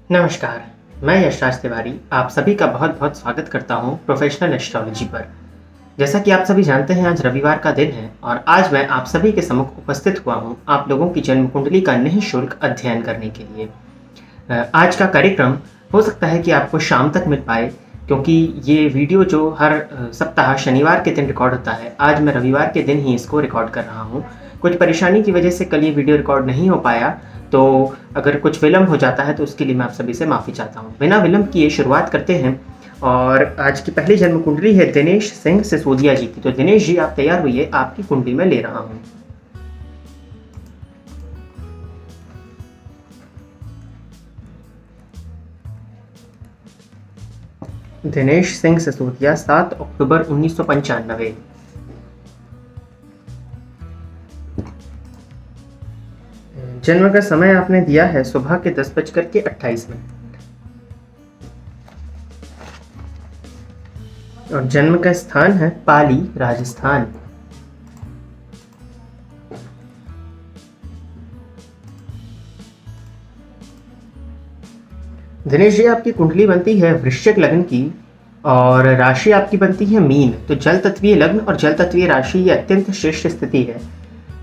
नमस्कार, मैं यशराज तिवारी आप सभी का बहुत बहुत स्वागत करता हूं प्रोफेशनल एस्ट्रोलॉजी पर। जैसा कि आप सभी जानते हैं आज रविवार का दिन है और आज मैं आप सभी के सम्मुख उपस्थित हुआ हूं आप लोगों की जन्म कुंडली का निःशुल्क अध्ययन करने के लिए। आज का कार्यक्रम हो सकता है कि आपको शाम तक मिल पाए, क्योंकि ये वीडियो जो हर सप्ताह शनिवार के दिन रिकॉर्ड होता है, आज मैं रविवार के दिन ही इसको रिकॉर्ड कर रहा हूँ। कुछ परेशानी की वजह से कल ये वीडियो रिकॉर्ड नहीं हो पाया, तो अगर कुछ विलम्ब हो जाता है तो उसके लिए मैं आप सभी से माफ़ी चाहता हूँ। बिना विलम्ब किए शुरुआत करते हैं और आज की पहली जन्म कुंडली है दिनेश सिंह सिसोदिया जी की। तो दिनेश जी आप तैयार हुइए, आपकी कुंडली में ले रहा हूँ। दिनेश सिंह सिसोदिया 7 अक्टूबर 1995। जन्म का समय आपने दिया है सुबह के 10:28 और जन्म का स्थान है पाली, राजस्थान। दिनेश जी आपकी कुंडली बनती है वृश्चिक लग्न की और राशि आपकी बनती है मीन। तो जल तत्वीय लग्न और जल तत्वीय राशि ये अत्यंत श्रेष्ठ स्थिति है।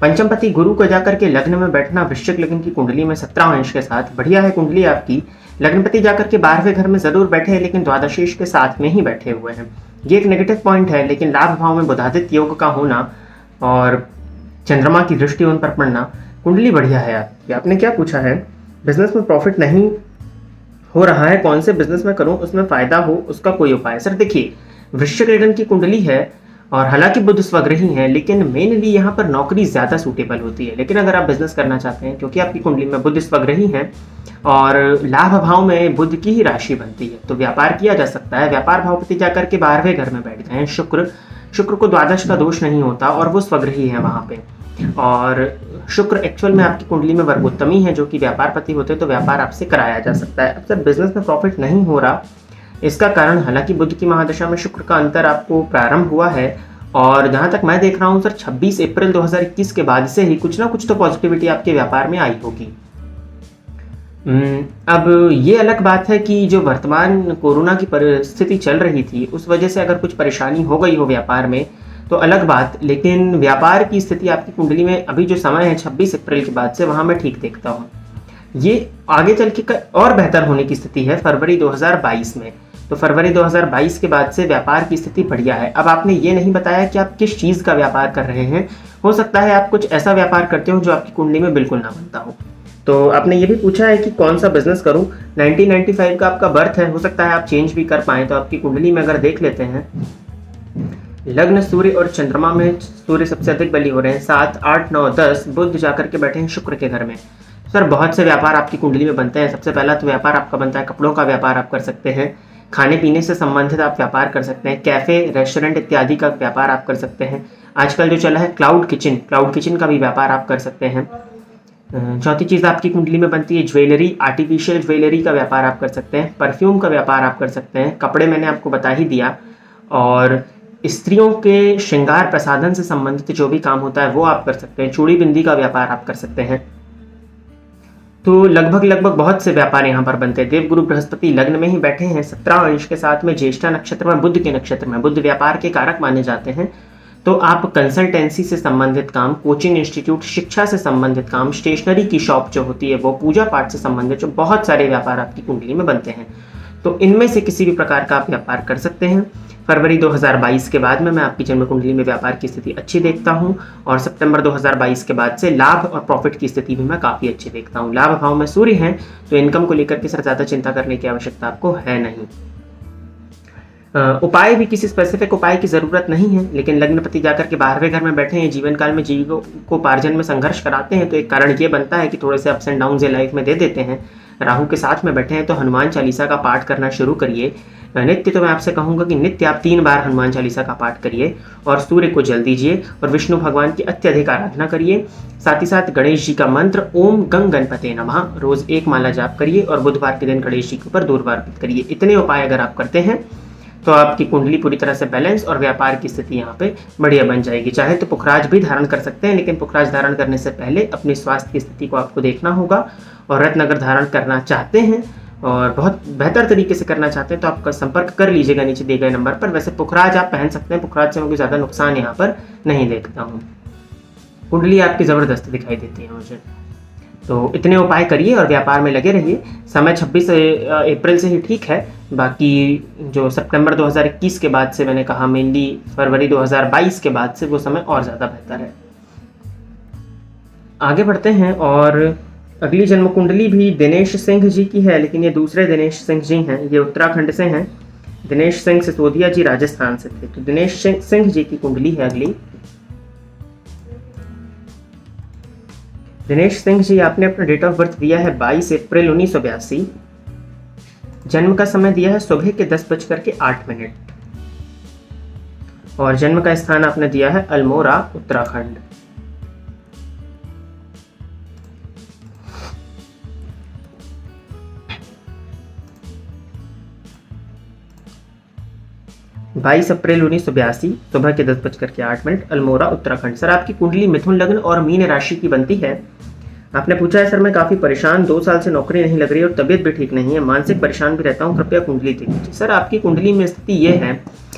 पंचमपति गुरु को जाकर के लग्न में बैठना वृश्चिक लग्न की कुंडली में 17 अंश के साथ बढ़िया है। कुंडली आपकी लग्नपति जाकर के 12वें घर में जरूर बैठे हैं, लेकिन द्वादशीश के साथ में ही बैठे हुए हैं। ये एक नेगेटिव पॉइंट है, लेकिन लाभ भाव में बुधादित्य योग का होना और चंद्रमा की दृष्टि उन पर पड़ना, कुंडली बढ़िया है आपकी। आपने क्या पूछा है? बिजनेस में प्रॉफिट नहीं हो रहा है, कौन से बिजनेस में करूं उसमें फायदा हो, उसका कोई उपाय। सर देखिए, वृश्चिक लग्न की कुंडली है और हालांकि बुध स्वग्रही है, लेकिन मेनली यहाँ पर नौकरी ज्यादा सूटेबल होती है। लेकिन अगर आप बिजनेस करना चाहते हैं, क्योंकि आपकी कुंडली में बुध स्वग्रही है और लाभ भाव में बुध की ही राशि बनती है, तो व्यापार किया जा सकता है। व्यापार भावपति जाकर के 12वें घर में बैठ गए शुक्र को द्वादश का दोष नहीं होता और वो स्वग्रही है वहां पे। और शुक्र एक्चुअल में आपकी कुंडली में वर्गोत्तमी है, जो कि व्यापारपति होते हैं, तो व्यापार आपसे कराया जा सकता है। अब सर बिजनेस में प्रॉफिट नहीं हो रहा, इसका कारण हालांकि बुध की महादशा में शुक्र का अंतर आपको प्रारंभ हुआ है और जहां तक मैं देख रहा हूं सर 26 अप्रैल 2021 के बाद से ही कुछ ना कुछ तो पॉजिटिविटी आपके व्यापार में आई होगी। अब ये अलग बात है कि जो वर्तमान कोरोना की परिस्थिति चल रही थी उस वजह से अगर कुछ परेशानी हो गई हो व्यापार में तो अलग बात, लेकिन व्यापार की स्थिति आपकी कुंडली में अभी जो समय है 26 अप्रैल के बाद से, वहां मैं ठीक देखता हूँ। ये आगे चल के और बेहतर होने की स्थिति है फरवरी 2022 में। तो फरवरी 2022 के बाद से व्यापार की स्थिति बढ़िया है। अब आपने ये नहीं बताया कि आप किस चीज़ का व्यापार कर रहे हैं। हो सकता है आप कुछ ऐसा व्यापार करते हो जो आपकी कुंडली में बिल्कुल ना बनता हो। तो आपने ये भी पूछा है कि कौन सा बिजनेस करूं। 1995 का आपका बर्थ है, हो सकता है आप चेंज भी कर पाएँ। तो आपकी कुंडली में अगर देख लेते हैं, लग्न सूर्य और चंद्रमा में सूर्य सबसे अधिक बली हो रहे हैं। 7, 8, 9, 10 बुध जाकर के बैठे हैं शुक्र के घर में। सर बहुत से व्यापार आपकी कुंडली में बनते हैं। सबसे पहला तो व्यापार आपका बनता है कपड़ों का व्यापार आप कर सकते हैं, खाने पीने से संबंधित आप व्यापार कर सकते हैं, कैफे रेस्टोरेंट इत्यादि का व्यापार आप कर सकते हैं। आजकल जो चला है क्लाउड किचन का भी व्यापार आप कर सकते हैं। चौथी चीज़ आपकी कुंडली में बनती है ज्वेलरी, आर्टिफिशियल ज्वेलरी का व्यापार आप कर सकते हैं, परफ्यूम का व्यापार आप कर सकते हैं, कपड़े मैंने आपको बता ही दिया, और स्त्रियों के श्रृंगार प्रसाधन से संबंधित जो भी काम होता है वो आप कर सकते हैं। चूड़ी बिंदी का व्यापार आप कर सकते हैं। तो लगभग बहुत से व्यापार यहाँ पर बनते हैं। देवगुरु बृहस्पति लग्न में ही बैठे हैं 17 अंश के साथ में, ज्येष्ठा नक्षत्र में, बुध के नक्षत्र में। बुध व्यापार के कारक माने जाते हैं। तो आप कंसल्टेंसी से संबंधित काम, कोचिंग इंस्टीट्यूट, शिक्षा से संबंधित काम, स्टेशनरी की शॉप जो होती है वो, पूजा पाठ से संबंधित जो बहुत सारे व्यापार आपकी कुंडली में बनते हैं। तो इनमें से किसी भी प्रकार का आप व्यापार कर सकते हैं। फरवरी 2022 के बाद में मैं आपकी जन्म कुंडली में व्यापार की स्थिति अच्छी देखता हूं और सितंबर 2022 के बाद से लाभ और प्रॉफिट की स्थिति भी मैं काफ़ी अच्छी देखता हूं। लाभ भाव में सूर्य हैं, तो इनकम को लेकर के सर ज़्यादा चिंता करने की आवश्यकता आपको है नहीं। उपाय भी किसी स्पेसिफिक उपाय की ज़रूरत नहीं है, लेकिन लग्नपति जाकर के 12वें घर में बैठे हैं, जीवन काल में जीविकोपार्जन में संघर्ष कराते हैं, तो एक कारण ये बनता है कि थोड़े से अप्स एंड डाउन्स लाइफ में दे देते हैं। राहु के साथ में बैठे हैं तो हनुमान चालीसा का पाठ करना शुरू करिए। नित्य तो मैं आपसे कहूंगा कि नित्य आप 3 बार हनुमान चालीसा का पाठ करिए और सूर्य को जल दीजिए और विष्णु भगवान की अत्यधिक आराधना करिए। साथ ही साथ गणेश जी का मंत्र ओम गंग गणपते नमः रोज 1 माला जाप करिए और बुधवार के दिन गणेश जी के ऊपर दूर्वा अर्पित करिए। इतने उपाय अगर आप करते हैं तो आपकी कुंडली पूरी तरह से बैलेंस और व्यापार की स्थिति यहाँ पे बढ़िया बन जाएगी। चाहे तो पुखराज भी धारण कर सकते हैं, लेकिन पुखराज धारण करने से पहले अपनी स्वास्थ्य की स्थिति को आपको देखना होगा। और रत्न अगर धारण करना चाहते हैं और बहुत बेहतर तरीके से करना चाहते हैं तो आप संपर्क कर लीजिएगा नीचे दिए गए नंबर पर। वैसे पुखराज आप पहन सकते हैं, पुखराज से मैं कोई ज़्यादा नुकसान यहाँ पर नहीं देखता हूँ। कुंडली आपकी ज़बरदस्त दिखाई देती है मुझे। तो इतने उपाय करिए और व्यापार में लगे रहिए। समय 26 अप्रैल से ही ठीक है, बाकी जो सितंबर 2021 के बाद से मैंने कहा मेनली फरवरी 2022 के बाद से वो समय और ज़्यादा बेहतर है। आगे बढ़ते हैं और अगली जन्म कुंडली भी दिनेश सिंह जी की है, लेकिन ये दूसरे दिनेश सिंह जी हैं, ये उत्तराखंड से हैं। दिनेश सिंह सिसोदिया जी राजस्थान से थे। तो दिनेश सिंह जी की कुंडली है अगली। दिनेश सिंह जी, आपने अपना डेट ऑफ बर्थ दिया है 22 अप्रैल 1982। जन्म का समय दिया है सुबह के 10:08 और जन्म का स्थान आपने दिया है अल्मोड़ा, उत्तराखंड। बाईस अप्रैल 1982 सुबह के 10:08 अल्मोड़ा, उत्तराखंड। सर, आपकी कुंडली मिथुन लग्न और मीन राशि की बनती है। आपने पूछा है सर मैं काफ़ी परेशान, 2 साल से नौकरी नहीं लग रही और तबीयत भी ठीक नहीं है, मानसिक परेशान भी रहता हूँ, कृपया कुंडली देख लीजिए। सर, आपकी कुंडली में स्थिति ये है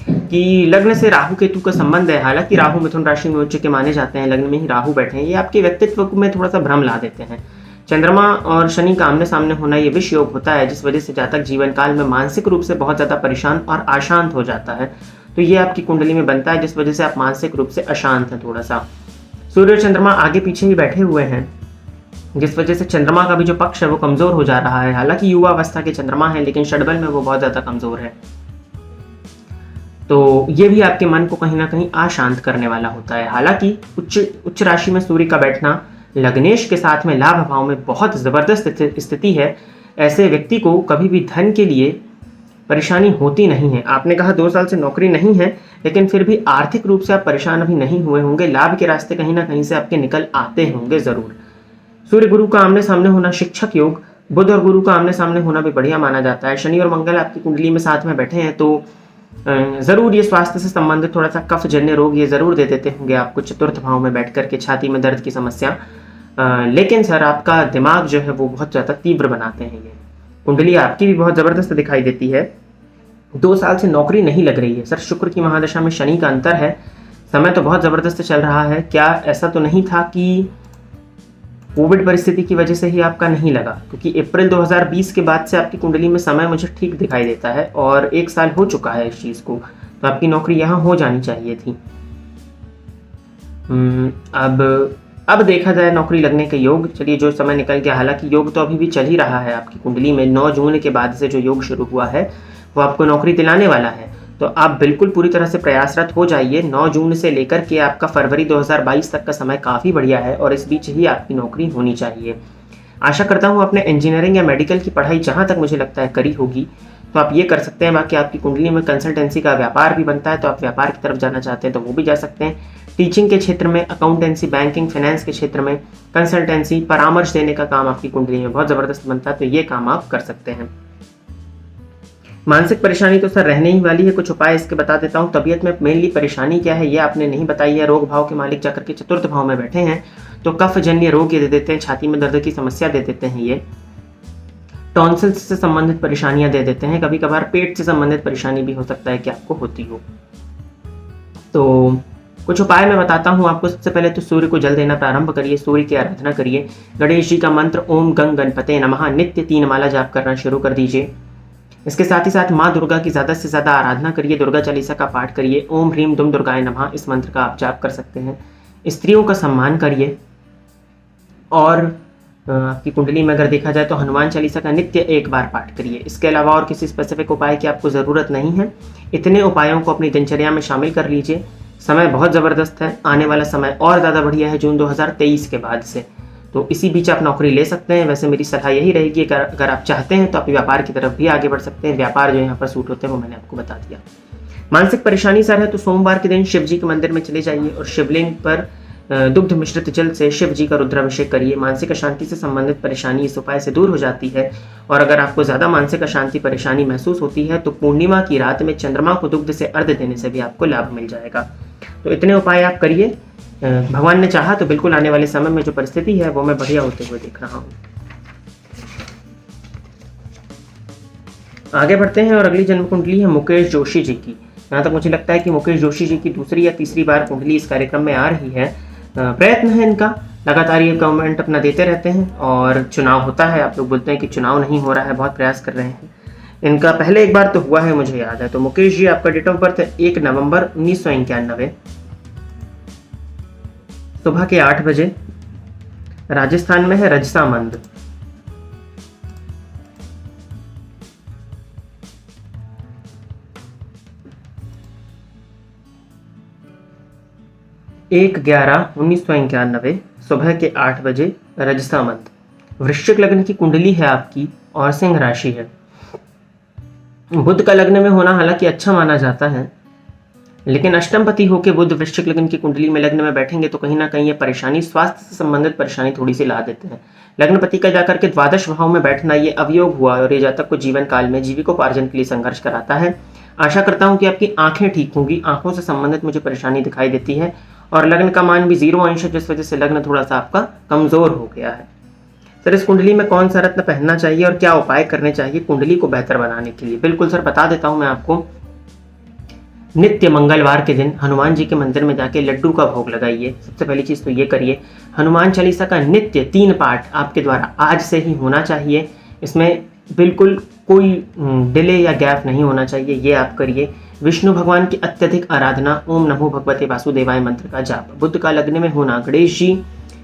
कि लग्न से राहु केतु का संबंध है। हालांकि राहु मिथुन राशि में उच्च के माने जाते हैं, लग्न में ही राहु बैठे हैं, ये आपके व्यक्तित्व में थोड़ा सा भ्रम ला देते हैं। चंद्रमा और शनि का आमने सामने होना ये विष योग होता है, जिस वजह से जातक जीवन काल में मानसिक रूप से बहुत ज़्यादा परेशान और अशांत हो जाता है। तो ये आपकी कुंडली में बनता है, जिस वजह से आप मानसिक रूप से अशांत हैं थोड़ा सा। सूर्य और चंद्रमा आगे पीछे ही बैठे हुए हैं, जिस वजह से चंद्रमा का भी जो पक्ष है वो कमजोर हो जा रहा है। हालांकि युवा अवस्था के चंद्रमा है, लेकिन षडबल में वो बहुत ज्यादा कमजोर है। तो ये भी आपके मन को कहीं ना कहीं अशांत करने वाला होता है। हालांकि उच्च राशि में सूर्य का बैठना लग्नेश के साथ में लाभ भाव में बहुत जबरदस्त स्थिति है। ऐसे व्यक्ति को कभी भी धन के लिए परेशानी होती नहीं है। आपने कहा 2 साल से नौकरी नहीं है, लेकिन फिर भी आर्थिक रूप से आप परेशान अभी नहीं हुए होंगे। लाभ के रास्ते कहीं ना कहीं से आपके निकल आते होंगे जरूर। सूर्य गुरु का आमने सामने होना शिक्षक योग, बुध और गुरु का आमने सामने होना भी बढ़िया माना जाता है। शनि और मंगल आपकी कुंडली में साथ में बैठे हैं, तो जरूर ये स्वास्थ्य से संबंधित थोड़ा सा कफ जन्य रोग ये जरूर दे देते होंगे आपको, चतुर्थ भाव में बैठ करके छाती में दर्द की समस्या। लेकिन सर, आपका दिमाग जो है वो बहुत ज्यादा तीव्र बनाते हैं। ये कुंडली आपकी भी बहुत जबरदस्त दिखाई देती है। 2 साल से नौकरी नहीं लग रही है। सर, शुक्र की महादशा में शनि का अंतर है, समय तो बहुत जबरदस्त चल रहा है। क्या ऐसा तो नहीं था कि कोविड परिस्थिति की वजह से ही आपका नहीं लगा? क्योंकि अप्रैल 2020 के बाद से आपकी कुंडली में समय मुझे ठीक दिखाई देता है और 1 साल हो चुका है इस चीज को, तो आपकी नौकरी यहाँ हो जानी चाहिए थी। अब देखा जाए नौकरी लगने के योग, चलिए जो समय निकल गया। हालांकि योग तो अभी भी चल ही रहा है आपकी कुंडली में। 9 जून के बाद से जो योग शुरू हुआ है वो आपको नौकरी दिलाने वाला है, तो आप बिल्कुल पूरी तरह से प्रयासरत हो जाइए। 9 जून से लेकर के आपका फरवरी 2022 तक का समय काफ़ी बढ़िया है और इस बीच ही आपकी नौकरी होनी चाहिए। आशा करता हूँ आपने इंजीनियरिंग या मेडिकल की पढ़ाई जहाँ तक मुझे लगता है करी होगी, तो आप ये कर सकते हैं। बाकी आपकी कुंडली में कंसल्टेंसी का व्यापार भी बनता है, तो आप व्यापार की तरफ जाना चाहते हैं तो वो भी जा सकते हैं। टीचिंग के क्षेत्र में, अकाउंटेंसी, बैंकिंग, फाइनेंस के क्षेत्र में कंसल्टेंसी, परामर्श देने का काम आपकी कुंडली में बहुत ज़बरदस्त बनता है, तो ये काम आप कर सकते हैं। मानसिक परेशानी तो सर रहने ही वाली है, कुछ उपाय इसके बता देता हूँ। तबीयत में मेनली परेशानी क्या है ये आपने नहीं बताई है। रोग भाव के मालिक जाकर के चतुर्थ भाव में बैठे हैं, तो कफ जन्य रोग ये दे देते हैं, छाती में दर्द की समस्या दे देते हैं, ये टॉन्सिल्स से संबंधित परेशानियां दे देते हैं। कभी कभार पेट से संबंधित परेशानी भी हो सकता है कि आपको होती हो। तो कुछ उपाय मैं बताता हूँ आपको। सबसे पहले तो सूर्य को जल देना प्रारंभ करिए, सूर्य की आराधना करिए। गणेश जी का मंत्र ओम गंग गणपते नमः नित्य 3 माला जाप करना शुरू कर दीजिए। इसके साथ ही साथ माँ दुर्गा की ज़्यादा से ज़्यादा आराधना करिए, दुर्गा चालीसा का पाठ करिए। ओम ह्रीम दुम दुर्गाय नमः इस मंत्र का आप जाप कर सकते हैं। स्त्रियों का सम्मान करिए और आपकी कुंडली में अगर देखा जाए तो हनुमान चालीसा का नित्य 1 बार पाठ करिए। इसके अलावा और किसी स्पेसिफिक उपाय की आपको ज़रूरत नहीं है। इतने उपायों को अपनी दिनचर्या में शामिल कर लीजिए। समय बहुत ज़बरदस्त है, आने वाला समय और ज़्यादा बढ़िया है जून 2023 के बाद से, तो इसी बीच आप नौकरी ले सकते हैं। वैसे मेरी सलाह यही रहेगी, अगर आप चाहते हैं तो आप व्यापार की तरफ भी आगे बढ़ सकते हैं। व्यापार जो यहाँ पर सूट होते हैं वो मैंने आपको बता दिया। मानसिक परेशानी सर है तो सोमवार के दिन शिव जी के मंदिर में चले जाइए और शिवलिंग पर दुग्ध मिश्रित जल से शिव जी का रुद्राभिषेक करिए। मानसिक अशांति से संबंधित परेशानी इस उपाय से दूर हो जाती है। और अगर आपको ज़्यादा मानसिक अशांति परेशानी महसूस होती है तो पूर्णिमा की रात में चंद्रमा को दुग्ध से अर्घ्य देने से भी आपको लाभ मिल जाएगा। तो इतने उपाय आप करिए, भगवान ने चाहा तो बिल्कुल आने वाले समय में जो परिस्थिति है वो मैं बढ़िया होते हुए देख रहा हूँ। आगे बढ़ते हैं और अगली जन्म कुंडली है मुकेश जोशी जी की। यहाँ तक मुझे लगता है कि मुकेश जोशी जी की दूसरी या तीसरी बार कुंडली इस कार्यक्रम में आ रही है। प्रयत्न है इनका, लगातार ये गवर्नमेंट अपना देते रहते हैं और चुनाव होता है, आप लोग बोलते हैं कि चुनाव नहीं हो रहा है, बहुत प्रयास कर रहे हैं। इनका पहले एक बार तो हुआ है, मुझे याद है। तो मुकेश जी, आपका डेट ऑफ बर्थ है 1 नवंबर 1991, सुबह के 8 बजे, राजस्थान में है रजसामंद। एक 11/1991 सुबह के 8 बजे, रजसामंद। वृश्चिक लग्न की कुंडली है आपकी और सिंह राशि है। बुध का लग्न में होना हालांकि अच्छा माना जाता है, लेकिन अष्टमपति होकर बुध वृश्चिक लग्न की कुंडली में लग्न में बैठेंगे तो कहीं ना कहीं ये परेशानी, स्वास्थ्य से संबंधित परेशानी थोड़ी सी ला देते हैं। लग्नपति का जाकर के द्वादश भाव में बैठना ये अवयोग हुआ और ये जातक को जीवन काल में जीविकोपार्जन के लिए संघर्ष कराता है। आशा करता हूँ कि आपकी आंखें ठीक होंगी। आंखों से संबंधित मुझे परेशानी दिखाई देती है और लग्न का मान भी 0 अंश है, जिस वजह से लग्न थोड़ा सा आपका कमजोर हो गया है। सर, इस कुंडली में कौन सा रत्न पहनना चाहिए और क्या उपाय करने चाहिए कुंडली को बेहतर बनाने के लिए? बिल्कुल सर, बता देता हूं मैं आपको। नित्य मंगलवार के दिन हनुमान जी के मंदिर में जाके लड्डू का भोग लगाइए। सबसे पहली चीज तो ये करिए। हनुमान चालीसा का नित्य 3 पाठ आपके द्वारा आज से ही होना चाहिए। इसमें बिल्कुल कोई डिले या गैप नहीं होना चाहिए, ये आप करिए। विष्णु भगवान की अत्यधिक आराधना, ओम नमो भगवते वासुदेवाय मंत्र का जाप। बुध का लग्न में होना, गणेश जी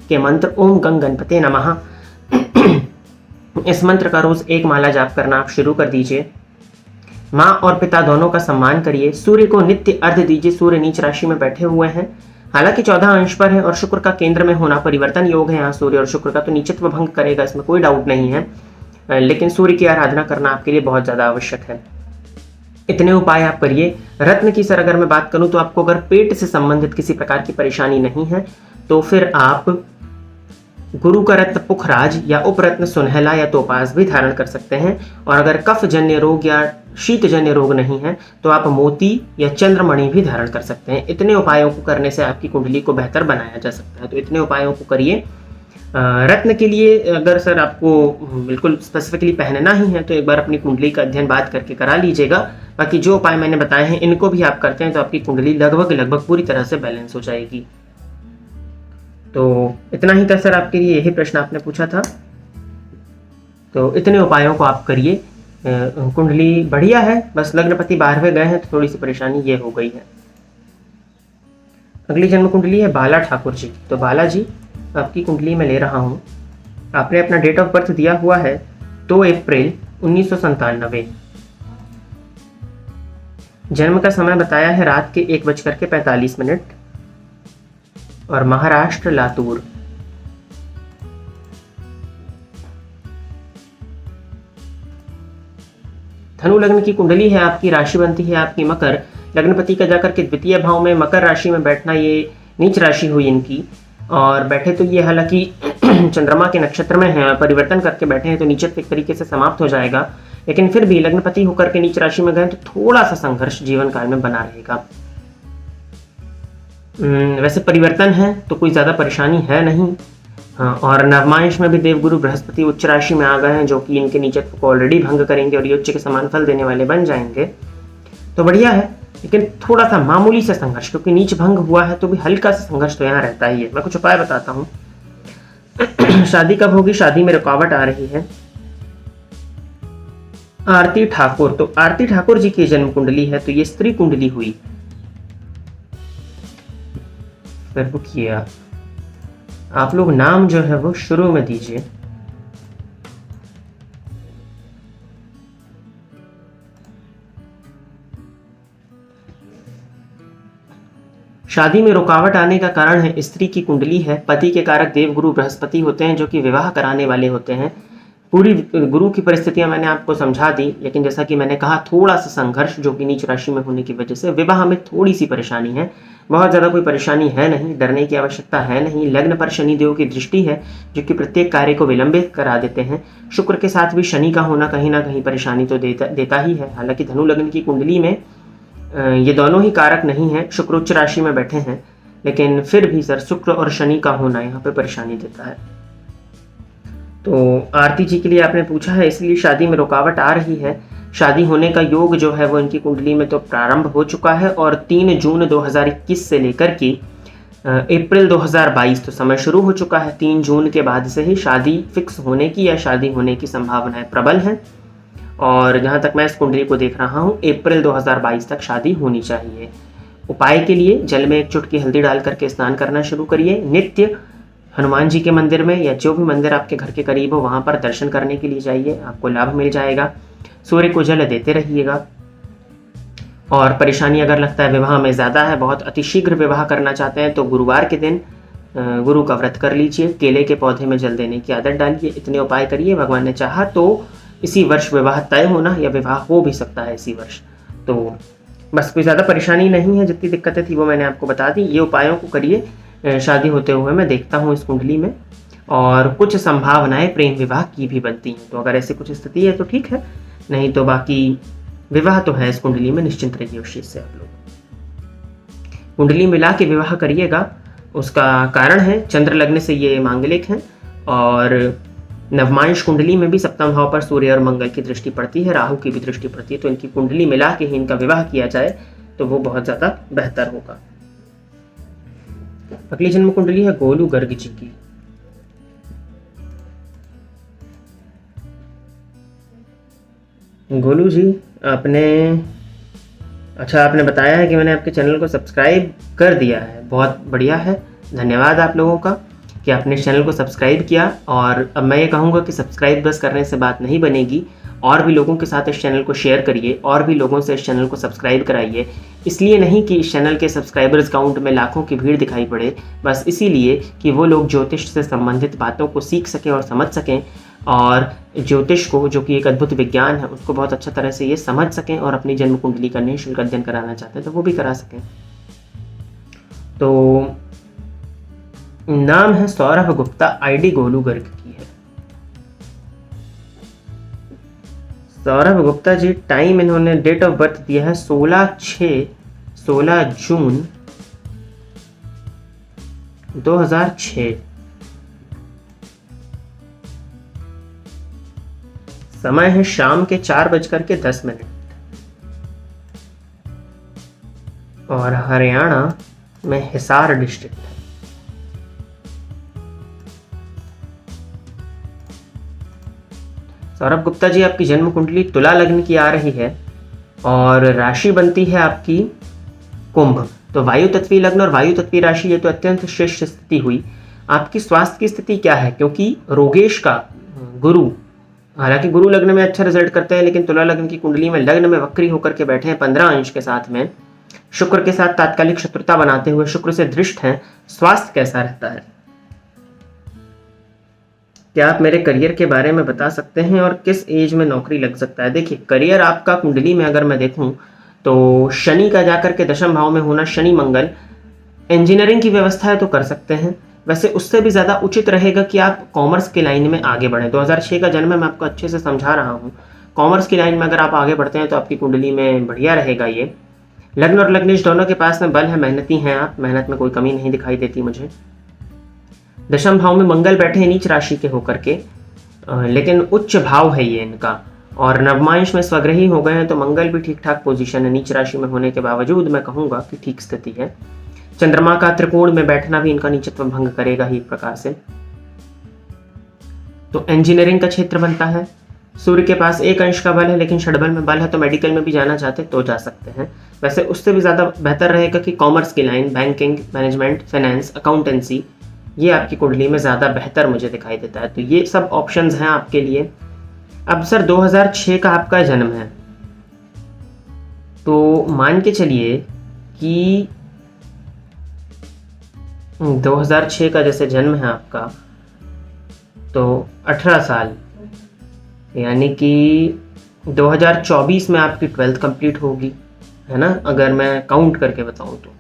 के मंत्र ओम गंग गणपते नमः, इस मंत्र का रोज 1 माला जाप करना आप शुरू कर दीजिए। माँ और पिता दोनों का सम्मान करिए। सूर्य को नित्य अर्घ्य दीजिए। सूर्य नीच राशि में बैठे हुए हैं, हालांकि 14 अंश पर है और शुक्र का केंद्र में होना परिवर्तन योग है यहाँ सूर्य और शुक्र का, तो नीचत्व भंग करेगा, इसमें कोई डाउट नहीं है, लेकिन सूर्य की आराधना करना आपके लिए बहुत ज्यादा आवश्यक है। इतने उपाय आप करिए। रत्न की सर अगर मैं बात करूं तो आपको अगर पेट से संबंधित किसी प्रकार की परेशानी नहीं है तो फिर आप गुरु का रत्न पुखराज या उपरत्न सुनहला या तोपाज भी धारण कर सकते हैं। और अगर कफ जन्य रोग या शीत जन्य रोग नहीं है तो आप मोती या चंद्रमणि भी धारण कर सकते हैं। इतने उपायों को करने से आपकी कुंडली को बेहतर बनाया जा सकता है, तो इतने उपायों को करिए। रत्न के लिए अगर सर आपको बिल्कुल स्पेसिफिकली पहनना ही है तो एक बार अपनी कुंडली का अध्ययन बात करके करा लीजिएगा। बाकी जो उपाय मैंने बताए हैं इनको भी आप करते हैं तो आपकी कुंडली लगभग पूरी तरह से बैलेंस हो जाएगी। तो इतना ही था सर आपके लिए, यही प्रश्न आपने पूछा था। तो इतने उपायों को आप करिए। कुंडली बढ़िया है, बस लग्नपति 12वें गए हैं तो थोड़ी सी परेशानी ये हो गई है। अगली जन्म कुंडली है बाला ठाकुर जी। तो बाला जी, आपकी कुंडली में ले रहा हूं। आपने अपना डेट ऑफ बर्थ दिया हुआ है 2 अप्रैल 1997। जन्म का समय बताया है रात के 1:45 और महाराष्ट्र लातूर। धनु लग्न की कुंडली है आपकी, राशि बनती है आपकी मकर। लग्नपति का जाकर के द्वितीय भाव में मकर राशि में बैठना, ये नीच राशि हुई इनकी, और बैठे तो ये हालांकि चंद्रमा के नक्षत्र में है, परिवर्तन करके बैठे हैं तो नीचत एक तरीके से समाप्त हो जाएगा, लेकिन फिर भी लग्नपति होकर के नीच राशि में गए तो थोड़ा सा संघर्ष जीवन काल में बना रहेगा। वैसे परिवर्तन है तो कोई ज्यादा परेशानी है नहीं। हाँ, और नवमांश में भी देवगुरु बृहस्पति उच्च राशि में आ गए हैं, जो कि इनके नीचत्व को ऑलरेडी भंग करेंगे और ये उच्च के समान फल देने वाले बन जाएंगे, तो बढ़िया है। लेकिन थोड़ा सा मामूली से संघर्ष, क्योंकि नीच भंग हुआ है तो भी हल्का सा संघर्ष तो यहाँ रहता ही है। मैं कुछ उपाय बताता हूँ। शादी कब होगी? शादी में रुकावट आ रही है। आरती ठाकुर, तो आरती ठाकुर जी की जन्म कुंडली है तो ये स्त्री कुंडली हुई। फिर रुकिए, आप लोग नाम जो है वो शुरू में दीजिए। शादी में रुकावट आने का कारण है स्त्री की कुंडली है। पति के कारक देवगुरु बृहस्पति होते हैं, जो कि विवाह कराने वाले होते हैं। पूरी गुरु की परिस्थितियां मैंने आपको समझा दी, लेकिन जैसा कि मैंने कहा थोड़ा सा संघर्ष जो कि नीच राशि में होने की वजह से विवाह में थोड़ी सी परेशानी है। बहुत ज्यादा कोई परेशानी है नहीं, डरने की आवश्यकता है नहीं। लग्न पर शनिदेव की दृष्टि है, जो कि प्रत्येक कार्य को विलंबित करा देते हैं। शुक्र के साथ भी शनि का होना कहीं ना कहीं परेशानी तो देता ही है। हालांकि धनु लग्न की कुंडली में ये दोनों ही कारक नहीं है, शुक्र उच्च राशि में बैठे हैं, लेकिन फिर भी सर शुक्र और शनि का होना यहाँ पे परेशानी देता है। तो आरती जी के लिए आपने पूछा है, इसलिए शादी में रुकावट आ रही है। शादी होने का योग जो है वो इनकी कुंडली में तो प्रारंभ हो चुका है और 3 जून 2021 से लेकर के अप्रैल 2022 तो समय शुरू हो चुका है। 3 जून के बाद से ही शादी फिक्स होने की या शादी होने की संभावनाएं प्रबल हैं और जहां तक मैं इस कुंडली को देख रहा हूं अप्रैल 2022 तक शादी होनी चाहिए। उपाय के लिए जल में 1 चुटकी हल्दी डाल करके स्नान करना शुरू करिए। नित्य हनुमान जी के मंदिर में या जो भी मंदिर आपके घर के करीब हो वहां पर दर्शन करने के लिए जाइए, आपको लाभ मिल जाएगा। सूर्य को जल देते रहिएगा। और परेशानी अगर लगता है विवाह में ज़्यादा है, बहुत अतिशीघ्र विवाह करना चाहते हैं, तो गुरुवार के दिन गुरु का व्रत कर लीजिए। केले के पौधे में जल देने की आदत डालिए। इतने उपाय करिए, भगवान ने चाहा तो इसी वर्ष विवाह तय होना या विवाह हो भी सकता है इसी वर्ष। तो बस कोई ज़्यादा परेशानी नहीं है, जितनी दिक्कतें थी वो मैंने आपको बता दी। ये उपायों को करिए, शादी होते हुए मैं देखता हूँ इस कुंडली में, और कुछ संभावनाएं प्रेम विवाह की भी बनती हैं। तो अगर ऐसी कुछ स्थिति है तो ठीक है, नहीं तो बाकी विवाह तो है इस कुंडली में, निश्चिंत रहिए उस चीज़ से। आप लोग कुंडली मिला के विवाह करिएगा। उसका कारण है चंद्र लग्न से ये मांगलिक हैं और नवमांश कुंडली में भी सप्तम भाव पर सूर्य और मंगल की दृष्टि पड़ती है, राहु की भी दृष्टि पड़ती है। तो इनकी कुंडली मिला के ही इनका विवाह किया जाए तो वो बहुत ज़्यादा बेहतर होगा। अगली जन्म कुंडली है गोलू गर्ग जी की। गोलू जी आपने बताया है कि मैंने आपके चैनल को सब्सक्राइब कर दिया है, बहुत बढ़िया है। धन्यवाद आप लोगों का कि आपने इस चैनल को सब्सक्राइब किया। और अब मैं ये कहूँगा कि सब्सक्राइब बस करने से बात नहीं बनेगी, और भी लोगों के साथ इस चैनल को शेयर करिए और भी लोगों से इस चैनल को सब्सक्राइब कराइए। इसलिए नहीं कि इस चैनल के सब्सक्राइबर्स काउंट में लाखों की भीड़ दिखाई पड़े, बस इसीलिए कि वो लोग ज्योतिष से संबंधित बातों को सीख सकें और समझ सकें, और ज्योतिष को, जो कि एक अद्भुत विज्ञान है, उसको बहुत अच्छा तरह से ये समझ सकें और अपनी जन्म कुंडली का निःशुल्क अध्ययन कराना चाहते हैं तो वो भी करा सकें। तो नाम है सौरभ गुप्ता, आईडी गोलू गर्ग की है। सौरभ गुप्ता जी, टाइम इन्होंने डेट ऑफ बर्थ दिया है 16 जून 2006। समय है शाम के 4:10 और हरियाणा में हिसार डिस्ट्रिक्ट है। सौरभ गुप्ता जी, आपकी जन्म कुंडली तुला लग्न की आ रही है और राशि बनती है आपकी कुंभ। तो वायु तत्वीय लग्न और वायु तत्वीय राशि, ये तो अत्यंत श्रेष्ठ स्थिति हुई। आपकी स्वास्थ्य की स्थिति क्या है? क्योंकि रोगेश का गुरु, हालांकि गुरु लग्न में अच्छा रिजल्ट करते हैं, लेकिन तुला लग्न की कुंडली में लग्न में वक्री होकर के बैठे हैं 15 अंश के साथ में, शुक्र के साथ तात्कालिक शत्रुता बनाते हुए शुक्र से दृष्ट हैं। स्वास्थ्य कैसा रहता है? क्या आप मेरे करियर के बारे में बता सकते हैं और किस एज में नौकरी लग सकता है? देखिए, करियर आपका कुंडली में अगर मैं देखूं तो शनि का जाकर के दशम भाव में होना, शनि मंगल, इंजीनियरिंग की व्यवस्था है तो कर सकते हैं। वैसे उससे भी ज़्यादा उचित रहेगा कि आप कॉमर्स की लाइन में आगे बढ़ें। 2006 का जन्म है, मैं आपको अच्छे से समझा रहा हूँ। कॉमर्स की लाइन में अगर आप आगे बढ़ते हैं तो आपकी कुंडली में बढ़िया रहेगा ये। लग्न और लग्नेश दोनों के पास में बल है, मेहनती हैं आप, मेहनत में कोई कमी नहीं दिखाई देती मुझे। दशम भाव में मंगल बैठे हैं नीच राशि के होकर के, लेकिन उच्च भाव है ये इनका, और नवमांश में स्वग्रही हो गए हैं तो मंगल भी ठीक ठाक पोजीशन है। नीच राशि में होने के बावजूद मैं कहूँगा कि ठीक स्थिति है। चंद्रमा का त्रिकोण में बैठना भी इनका नीचत्व भंग करेगा ही एक प्रकार से। तो इंजीनियरिंग का क्षेत्र बनता है। सूर्य के पास 1 अंश का बल है, लेकिन षडबल में बल है, तो मेडिकल में भी जाना चाहते तो जा सकते हैं। वैसे उससे भी ज़्यादा बेहतर रहेगा कि कॉमर्स की line, banking, management, finance, accountancy, ये आपकी कुंडली में ज़्यादा बेहतर मुझे दिखाई देता है। तो ये सब ऑप्शंस हैं आपके लिए। अब सर 2006 का आपका जन्म है, तो मान के चलिए कि 2006 का जैसे जन्म है आपका, तो 18 साल, यानी कि 2024 में आपकी 12th कंप्लीट होगी, है ना? अगर मैं काउंट करके बताऊं तो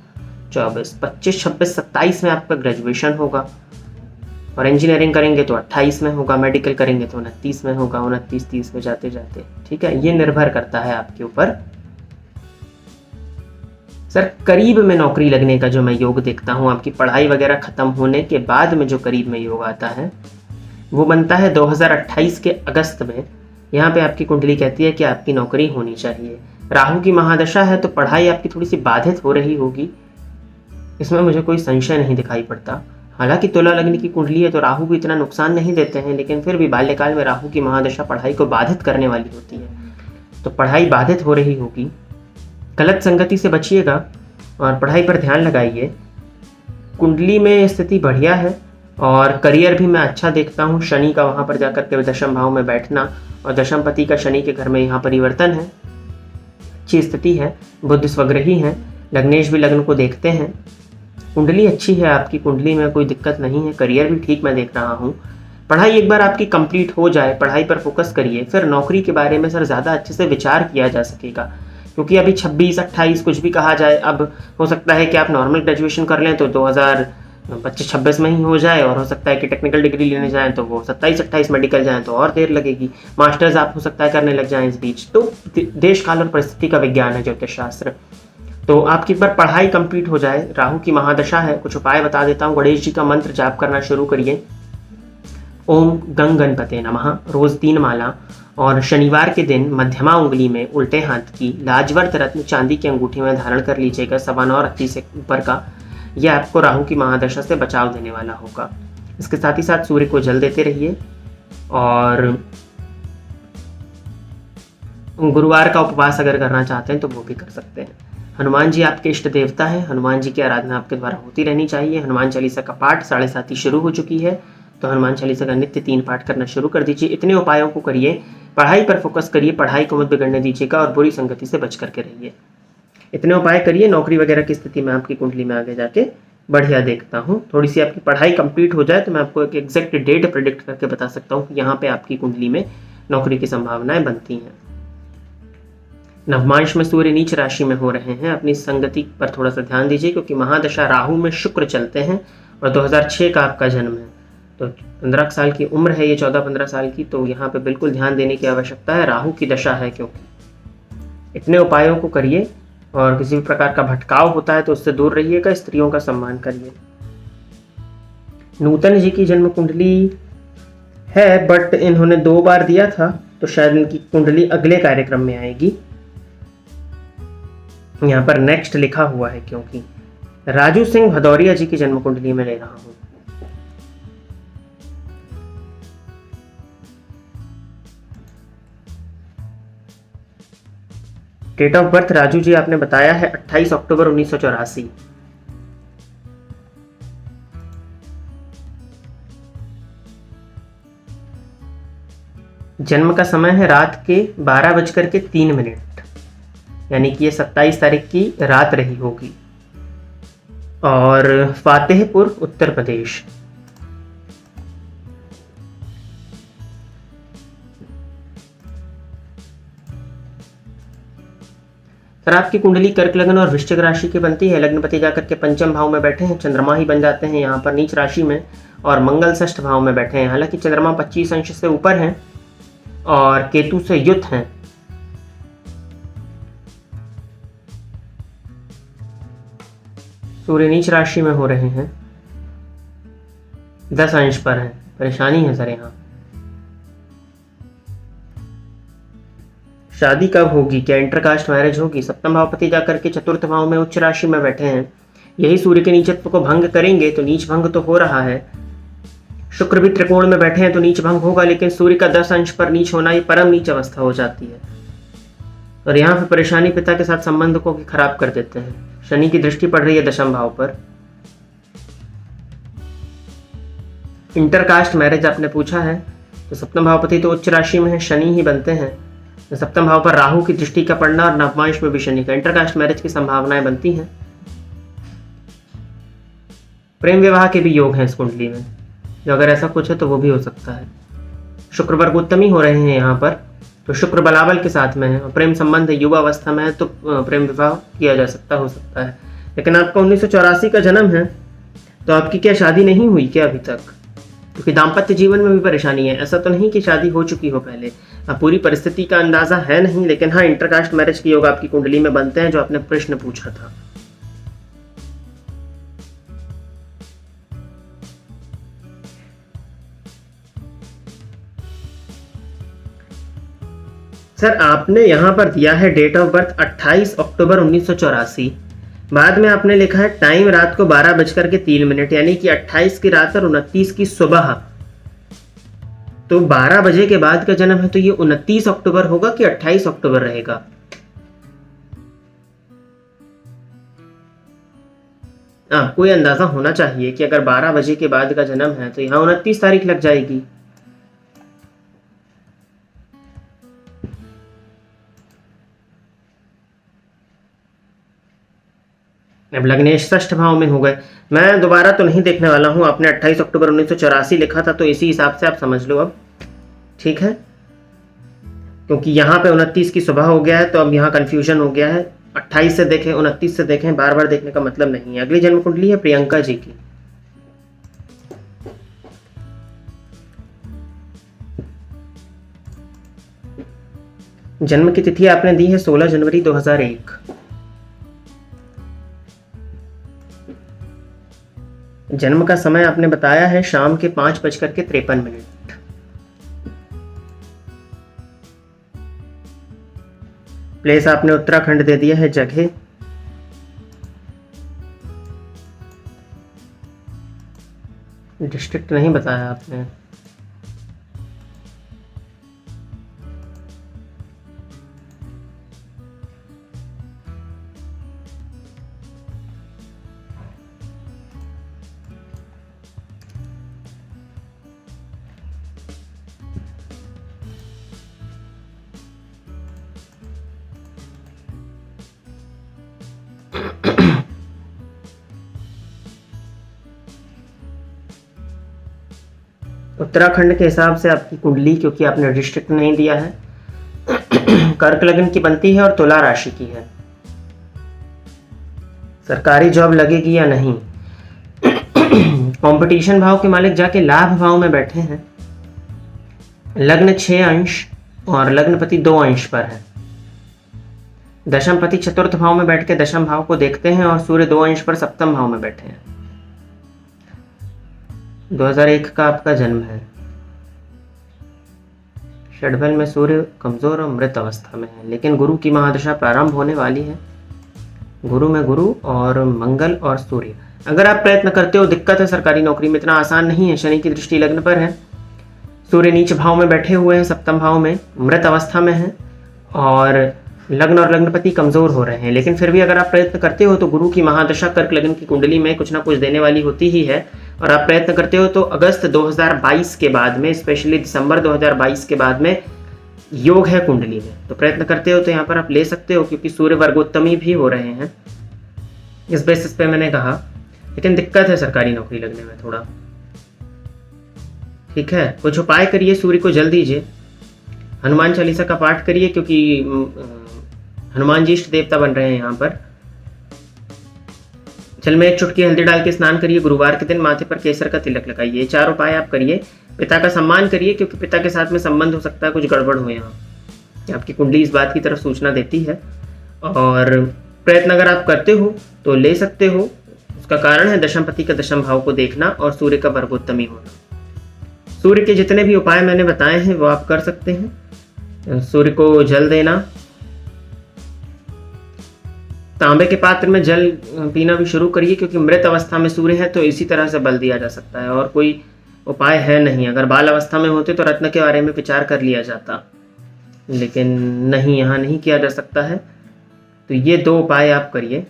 24, 25, 26, 27 में आपका ग्रेजुएशन होगा, और इंजीनियरिंग करेंगे तो 28 में होगा, मेडिकल करेंगे तो 29 में होगा, 29, 30 में जाते जाते, ठीक है? ये निर्भर करता है आपके ऊपर। सर करीब में नौकरी लगने का जो मैं योग देखता हूँ, आपकी पढ़ाई वगैरह खत्म होने के बाद में जो करीब में योग आता है वो बनता है 2028 के अगस्त में, यहाँ पे आपकी कुंडली कहती है कि आपकी नौकरी होनी चाहिए। राहु की महादशा है तो पढ़ाई आपकी थोड़ी सी बाधित हो रही होगी, इसमें मुझे कोई संशय नहीं दिखाई पड़ता। हालांकि तुला लग्न की कुंडली है तो राहु भी इतना नुकसान नहीं देते हैं, लेकिन फिर भी बाल्यकाल में राहु की महादशा पढ़ाई को बाधित करने वाली होती है, तो पढ़ाई बाधित हो रही होगी। गलत संगति से बचिएगा और पढ़ाई पर ध्यान लगाइए। कुंडली में स्थिति बढ़िया है और करियर भी मैं अच्छा देखता हूँ। शनि का वहाँ पर जाकर के दशम भाव में बैठना और दशम पति का शनि के घर में यहाँ परिवर्तन है, अच्छी स्थिति है। बुध स्वग्रही है, लग्नेश भी लग्न को देखते हैं। कुंडली अच्छी है, आपकी कुंडली में कोई दिक्कत नहीं है, करियर भी ठीक मैं देख रहा हूँ। पढ़ाई एक बार आपकी कंप्लीट हो जाए, पढ़ाई पर फोकस करिए, फिर नौकरी के बारे में सर ज़्यादा अच्छे से विचार किया जा सकेगा, क्योंकि अभी 26-28 कुछ भी कहा जाए। अब हो सकता है कि आप नॉर्मल ग्रेजुएशन कर लें तो 2025-26 में ही हो जाए, और हो सकता है कि टेक्निकल डिग्री लेने जाएं तो वो 27-28 मेडिकल जाएं तो और देर लगेगी। मास्टर्स आप हो सकता है करने लग जाएं इस बीच। तो देश काल और परिस्थिति का विज्ञान है ज्योतिष शास्त्र। तो आपकी एक बार पढ़ाई कंप्लीट हो जाए, राहु की महादशा है, कुछ उपाय बता देता हूँ। गणेश जी का मंत्र जाप करना शुरू करिए, ओम गंग गणपते नमः, रोज 3 माला, और शनिवार के दिन मध्यमा उंगली में उल्टे हाथ की लाजवर्त रत्न चांदी की अंगूठी में धारण कर लीजिएगा, 9.25 अत्ती से ऊपर का। यह आपको राहु की महादशा से बचाव देने वाला होगा। इसके साथ ही साथ सूर्य को जल देते रहिए, और गुरुवार का उपवास अगर करना चाहते हैं तो वो भी कर सकते हैं। हनुमान जी आपके इष्ट देवता हैं, हनुमान जी की आराधना आपके द्वारा होती रहनी चाहिए। हनुमान चालीसा का पाठ 7:30 शुरू हो चुकी है, तो हनुमान चालीसा का नित्य 3 पाठ करना शुरू कर दीजिए। इतने उपायों को करिए, पढ़ाई पर फोकस करिए, पढ़ाई को मत बिगड़ने दीजिएगा और बुरी संगति से बच करके रहिए। इतने उपाय करिए, नौकरी वगैरह की स्थिति में आपकी कुंडली में आगे जाके बढ़िया देखता हूँ। थोड़ी सी आपकी पढ़ाई कंप्लीट हो जाए तो मैं आपको एक एग्जैक्ट डेट प्रेडिक्ट करके बता सकता हूँ कि यहाँ पे आपकी कुंडली में नौकरी की संभावनाएं बनती हैं। नवमांश में सूर्य नीच राशि में हो रहे हैं, अपनी संगति पर थोड़ा सा ध्यान दीजिए, क्योंकि महादशा राहु में शुक्र चलते हैं और 2006 का आपका जन्म है, तो 15 साल की उम्र है ये, 14-15 साल की, तो यहाँ पे बिल्कुल ध्यान देने की आवश्यकता है। राहु की दशा है, क्योंकि इतने उपायों को करिए, और किसी भी प्रकार का भटकाव होता है तो उससे दूर रहिएगा। स्त्रियों का सम्मान करिए। नूतन जी की जन्म कुंडली है, बट इन्होंने 2 बार दिया था, तो शायद इनकी कुंडली अगले कार्यक्रम में आएगी। यहाँ पर नेक्स्ट लिखा हुआ है, क्योंकि राजू सिंह भदौरिया जी की जन्म कुंडली में ले रहा हूं। Date of birth Raju ji आपने बताया है 28 अक्टूबर 1984। जन्म का समय है रात के 12:03, यानी कि ये 27 तारीख की रात रही होगी, और फातेहपुर उत्तर प्रदेश। सर आपकी कुंडली कर्क लग्न और वृश्चिक राशि की बनती है। लग्नपति जाकर के पंचम भाव में बैठे हैं, चंद्रमा ही बन जाते हैं यहाँ पर नीच राशि में, और मंगल षष्ठ भाव में बैठे हैं। हालांकि चंद्रमा 25 अंश से ऊपर हैं और केतु से युत हैं। सूर्य नीच राशि में हो रहे हैं, 10 अंश पर हैं। परेशानी है सर यहाँ। शादी कब होगी, क्या इंटरकास्ट मैरिज होगी? सप्तम भावपति जाकर के चतुर्थ भाव में उच्च राशि में बैठे हैं, यही सूर्य के नीचत्व को भंग करेंगे, तो नीच भंग तो हो रहा है। शुक्र भी त्रिकोण में बैठे हैं तो नीच भंग होगा, लेकिन सूर्य का 10 अंश पर नीच होना ही परम नीच अवस्था हो जाती है, और यहाँ पे परेशानी पिता के साथ संबंध को भी खराब कर देते हैं। शनि की दृष्टि पड़ रही है दशम भाव पर। इंटरकास्ट मैरिज आपने पूछा है, तो सप्तम भावपति तो उच्च राशि में है, शनि ही बनते हैं। तो सप्तम भाव पर राहु की दृष्टि का पड़ना और नवमांश में भी शनि का, इंटरकास्ट मैरिज की संभावनाएं बनती हैं। प्रेम विवाह के भी योग हैं इस कुंडली में, जो अगर ऐसा कुछ है तो वो भी हो सकता है। शुक्र वर्ग उत्तम ही हो रहे हैं यहाँ पर, तो शुक्र बलाबल के साथ में है, प्रेम संबंध युवा अवस्था में है, तो प्रेम विवाह किया जा सकता हो सकता है। लेकिन आपका 1984 का जन्म है, तो आपकी क्या शादी नहीं हुई क्या अभी तक? क्योंकि दाम्पत्य जीवन में भी परेशानी है। ऐसा तो नहीं कि शादी हो चुकी हो पहले, पूरी परिस्थिति का अंदाजा है नहीं, लेकिन हाँ इंटरकास्ट मैरिज के योग आपकी कुंडली में बनते हैं, जो आपने प्रश्न पूछा था। सर आपने यहाँ पर दिया है डेट ऑफ बर्थ 28 अक्टूबर 1984। बाद में आपने लिखा है टाइम रात को 12:03, यानी कि 28 की रात और 29 की सुबह। तो 12 बजे के बाद का जन्म है, तो ये 29 अक्टूबर होगा कि 28 अक्टूबर रहेगा? आपको ये अंदाजा होना चाहिए कि अगर 12 बजे के बाद का जन्म है तो यहाँ 29 तारीख लग जाएगी। अब लग्नेश षष्ठ भाव में हो गए। मैं दोबारा तो नहीं देखने वाला हूँ, आपने 28 अक्टूबर 1984 लिखा था तो इसी हिसाब से आप समझ लो अब, ठीक है? क्योंकि यहाँ पे 29 की सुबह हो गया है तो अब यहाँ कंफ्यूजन हो गया है। 28 से देखें, 29 से देखें, बार बार देखने का मतलब नहीं है। अगली जन्म कुंडली है प्रियंका जी की। जन्म की तिथि आपने दी है 16 जनवरी 2001। जन्म का समय आपने बताया है शाम के 5:53। प्लेस आपने उत्तराखंड दे दिया है। जगह डिस्ट्रिक्ट नहीं बताया आपने। उत्तराखंड के हिसाब से आपकी कुंडली, क्योंकि आपने डिस्ट्रिक्ट नहीं दिया है, कर्क लग्न की बनती है और तुला राशि की है। सरकारी जॉब लगेगी या नहीं? कंपटीशन भाव के मालिक जाके लाभ भाव में बैठे हैं। लग्न 6 अंश और लग्नपति 2 अंश पर है। दशमपति चतुर्थ भाव में बैठ के दशम भाव को देखते हैं और सूर्य 2 अंश पर सप्तम भाव में बैठे हैं। 2001 का आपका जन्म है। षड्बल में सूर्य कमजोर और मृत अवस्था में है, लेकिन गुरु की महादशा प्रारंभ होने वाली है। गुरु में गुरु और मंगल और सूर्य। अगर आप प्रयत्न करते हो, दिक्कत है सरकारी नौकरी में, इतना आसान नहीं है। शनि की दृष्टि लग्न पर है, सूर्य नीच भाव में बैठे हुए हैं, सप्तम भाव में मृत अवस्था में है और लग्न और लग्नपति कमजोर हो रहे हैं। लेकिन फिर भी अगर आप प्रयत्न करते हो तो गुरु की महादशा कर्क लग्न की कुंडली में कुछ ना कुछ देने वाली होती ही है। और आप प्रयत्न करते हो तो अगस्त 2022 के बाद में, स्पेशली दिसंबर 2022 के बाद में योग है कुंडली में, तो प्रयत्न करते हो तो यहाँ पर आप ले सकते हो, क्योंकि सूर्य वर्गोत्तमी भी हो रहे हैं। इस बेसिस पे मैंने कहा, लेकिन दिक्कत है सरकारी नौकरी लगने में थोड़ा, ठीक है? कुछ उपाय करिए, सूर्य को जल दीजिए, हनुमान चालीसा का पाठ करिए, क्योंकि हनुमान जी इष्ट देवता बन रहे हैं यहाँ पर। जल में 1 चुटकी हल्दी डाल के स्नान करिए। गुरुवार के दिन माथे पर केसर का तिलक लगाइए। 4 उपाय आप करिए। पिता का सम्मान करिए, क्योंकि पिता के साथ में संबंध हो सकता है कुछ गड़बड़ हो यहाँ, आपकी कुंडली इस बात की तरफ सूचना देती है। और प्रयत्न अगर आप करते हो तो ले सकते हो। उसका कारण है दशमपति का दशम भाव को देखना और सूर्य का वर्गोत्तमी होना। सूर्य के जितने भी उपाय मैंने बताए हैं वो आप कर सकते हैं। सूर्य को जल देना, तांबे के पात्र में जल पीना भी शुरू करिए, क्योंकि मृत अवस्था में सूर्य है तो इसी तरह से बल दिया जा सकता है और कोई उपाय है नहीं। अगर बाल अवस्था में होते तो रत्न के बारे में विचार कर लिया जाता, लेकिन नहीं, यहाँ नहीं किया जा सकता है। तो ये 2 उपाय आप करिए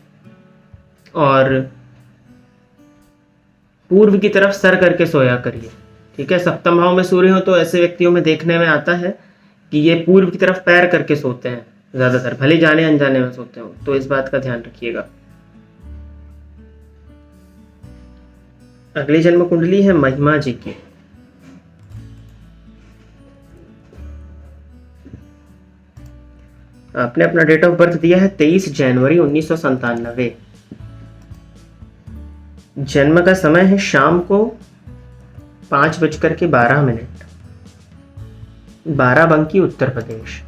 और पूर्व की तरफ सर करके सोया करिए, ठीक है? सप्तम भाव में सूर्य हो तो ऐसे व्यक्तियों में देखने में आता है कि ये पूर्व की तरफ पैर करके सोते हैं ज्यादातर, भले जाने अनजाने में सोते हो, तो इस बात का ध्यान रखिएगा। अगली जन्म कुंडली है महिमा जी की। आपने अपना डेट ऑफ बर्थ दिया है 23 जनवरी 1997। जन्म का समय है शाम को 5:12, बाराबंकी उत्तर प्रदेश।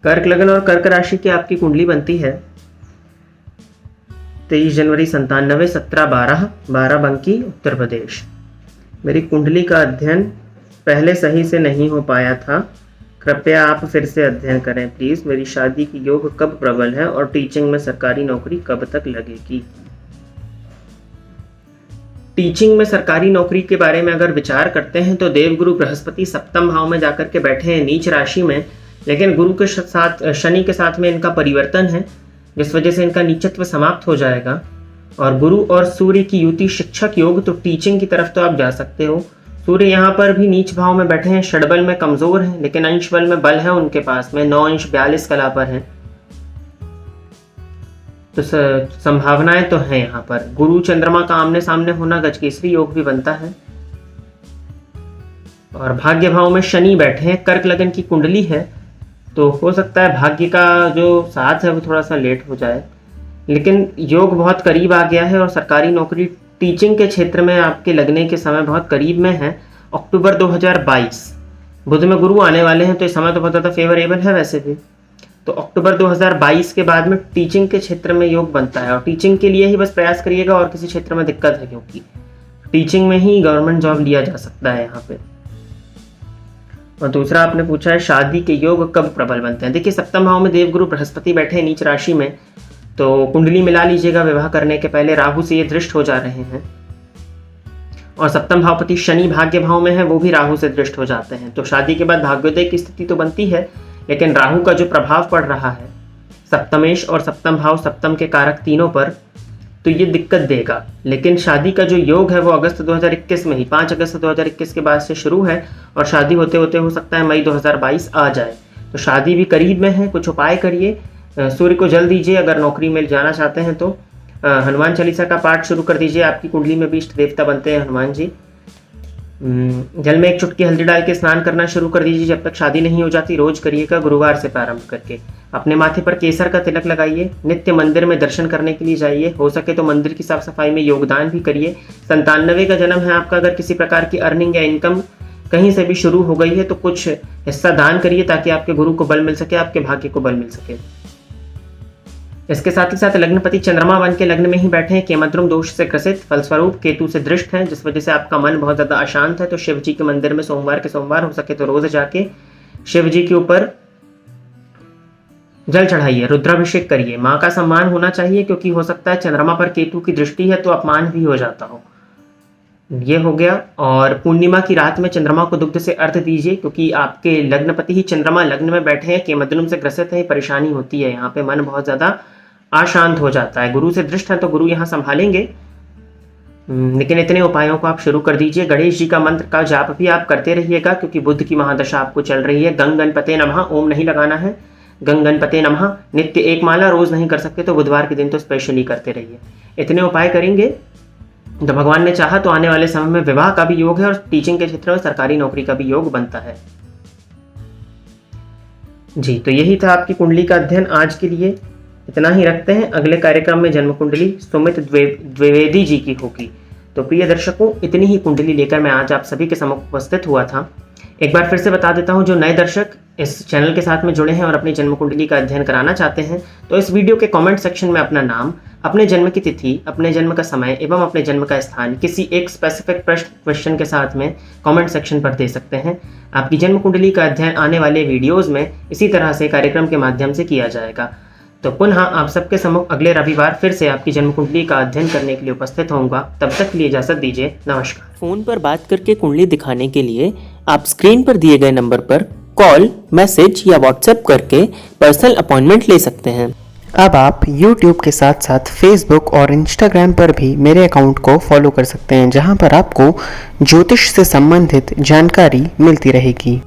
कर्क लग्न और कर्क राशि की आपकी कुंडली बनती है। 23 जनवरी 97, 17, 12, 12 बंकी, उत्तर प्रदेश। मेरी कुंडली का अध्ययन पहले सही से नहीं हो पाया था, कृपया आप फिर से अध्ययन करें प्लीज़। मेरी शादी की योग कब प्रबल है और टीचिंग में सरकारी नौकरी कब तक लगेगी। टीचिंग में सरकारी नौकरी के बारे में अगर विचार करते हैं तो देवगुरु बृहस्पति सप्तम भाव में जाकर के बैठे हैं नीच राशि में, लेकिन गुरु के साथ शनि के साथ में इनका परिवर्तन है, जिस वजह से इनका नीचत्व समाप्त हो जाएगा। और गुरु और सूर्य की युति शिक्षक योग, तो टीचिंग की तरफ तो आप जा सकते हो। सूर्य यहाँ पर भी नीच भाव में बैठे हैं, षडबल में कमजोर हैं, लेकिन अंश बल में बल है उनके पास में 9 अंश 42 कला पर है, तो संभावनाएं तो हैं यहाँ पर। गुरु चंद्रमा का आमने सामने होना गजकेसरी योग भी बनता है। और भाग्य भाव में शनि बैठे हैं, कर्क लगन की कुंडली है, तो हो सकता है भाग्य का जो साथ है वो थोड़ा सा लेट हो जाए, लेकिन योग बहुत करीब आ गया है और सरकारी नौकरी टीचिंग के क्षेत्र में आपके लगने के समय बहुत करीब में है। अक्टूबर 2022 बुध में गुरु आने वाले हैं, तो इस समय तो बहुत ज़्यादा फेवरेबल है वैसे भी। तो अक्टूबर 2022 के बाद में टीचिंग के क्षेत्र में योग बनता है, और टीचिंग के लिए ही बस प्रयास करिएगा, और किसी क्षेत्र में दिक्कत है, क्योंकि टीचिंग में ही गवर्नमेंट जॉब लिया जा सकता है यहाँ पे। और दूसरा आपने पूछा है शादी के योग कब प्रबल बनते हैं। देखिए, सप्तम भाव में देवगुरु बृहस्पति बैठे नीच राशि में, तो कुंडली मिला लीजिएगा। विवाह करने के पहले राहु से ये दृष्ट हो जा रहे हैं, और सप्तम भावपति शनि भाग्य भाव में है, वो भी राहु से दृष्ट हो जाते हैं, तो शादी के बाद भाग्योदय की स्थिति तो बनती है, लेकिन राहु का जो प्रभाव पड़ रहा है सप्तमेश और सप्तम भाव, सप्तम के कारक तीनों पर, तो ये दिक्कत देगा। लेकिन शादी का जो योग है वो अगस्त 2021 में ही, 5 अगस्त 2021 के बाद से शुरू है, और शादी होते होते हो सकता है मई 2022 आ जाए, तो शादी भी करीब में है। कुछ उपाय करिए, सूर्य को जल दीजिए, अगर नौकरी में जाना चाहते हैं तो हनुमान चालीसा का पाठ शुरू कर दीजिए। आपकी कुंडली में भी इष्ट देवता बनते हैं हनुमान जी। जल में 1 चुटकी हल्दी डाल के स्नान करना शुरू कर दीजिए, जब तक शादी नहीं हो जाती रोज करिएगा, गुरुवार से प्रारंभ करके। अपने माथे पर केसर का तिलक लगाइए, नित्य मंदिर में दर्शन करने के लिए जाइए, हो सके तो मंदिर की साफ सफाई में योगदान भी करिए। 97 का जन्म है आपका, अगर किसी प्रकार की अर्निंग या इनकम कहीं से भी शुरू हो गई है तो कुछ हिस्सा दान करिए, ताकि आपके गुरु को बल मिल सके, आपके भाग्य को बल मिल सके। इसके साथ ही साथ लग्नपति चंद्रमा बन के लग्न में ही बैठे हैं, केमद्रुम दोष से ग्रसित, फलस्वरूप केतु से दृष्ट है, जिस वजह से आपका मन बहुत ज्यादा अशांत है। तो शिव जी के मंदिर में सोमवार के सोमवार हो सके तो रोज जाके शिव जी के ऊपर जल चढ़ाइए, रुद्राभिषेक करिए। माँ का सम्मान होना चाहिए, क्योंकि हो सकता है चंद्रमा पर केतु की दृष्टि है तो अपमान भी हो जाता हो। ये हो गया। और पूर्णिमा की रात में चंद्रमा को दुग्ध से अर्घ दीजिए, क्योंकि आपके लग्नपति ही चंद्रमा लग्न में बैठे हैं, केमद्रुम से ग्रसित है, परेशानी होती है यहाँ पे, मन बहुत ज्यादा अशांत हो जाता है। गुरु से दृष्ट है तो गुरु यहाँ संभालेंगे, लेकिन इतने उपायों को आप शुरू कर दीजिए। गणेश जी का मंत्र का जाप भी आप करते रहिएगा, क्योंकि बुध की महादशा आपको चल रही है। गंग गणपते नमः ओम नहीं लगाना है, गंग गणपते नमः नित्य 1 माला, रोज नहीं कर सकते तो बुधवार के दिन तो स्पेशली करते रहिए। इतने उपाय करेंगे तो भगवान ने चाहा तो आने वाले समय में विवाह का भी योग है, और टीचिंग के क्षेत्र में सरकारी नौकरी का भी योग बनता है जी। तो यही था आपकी कुंडली का अध्ययन, आज के लिए इतना ही रखते हैं। अगले कार्यक्रम में जन्म कुंडली सुमित द्विवेदी जी की होगी। तो प्रिय दर्शकों, इतनी ही कुंडली लेकर मैं आज आप सभी के सम्मुख उपस्थित हुआ था। एक बार फिर से बता देता हूं, जो नए दर्शक इस चैनल के साथ में जुड़े हैं और अपनी जन्म कुंडली का अध्ययन कराना चाहते हैं, तो इस वीडियो के कमेंट सेक्शन में अपना नाम, अपने जन्म की तिथि, अपने जन्म का समय एवं अपने जन्म का स्थान किसी एक स्पेसिफिक क्वेश्चन के साथ में कमेंट सेक्शन पर दे सकते हैं। आपकी जन्म कुंडली का अध्ययन आने वाले वीडियोज़ में इसी तरह से कार्यक्रम के माध्यम से किया जाएगा। तो पुनः आप सबके सम्मुख अगले रविवार फिर से आपकी जन्म कुंडली का अध्ययन करने के लिए उपस्थित होऊंगा। तब तक के लिए इजाजत दीजिए, नमस्कार। फोन पर बात करके कुंडली दिखाने के लिए आप स्क्रीन पर दिए गए नंबर पर कॉल, मैसेज या व्हाट्सएप करके पर्सनल अपॉइंटमेंट ले सकते हैं। अब आप YouTube के साथ साथ Facebook और Instagram पर भी मेरे अकाउंट को फॉलो कर सकते हैं, जहां पर आपको ज्योतिष से संबंधित जानकारी मिलती रहेगी।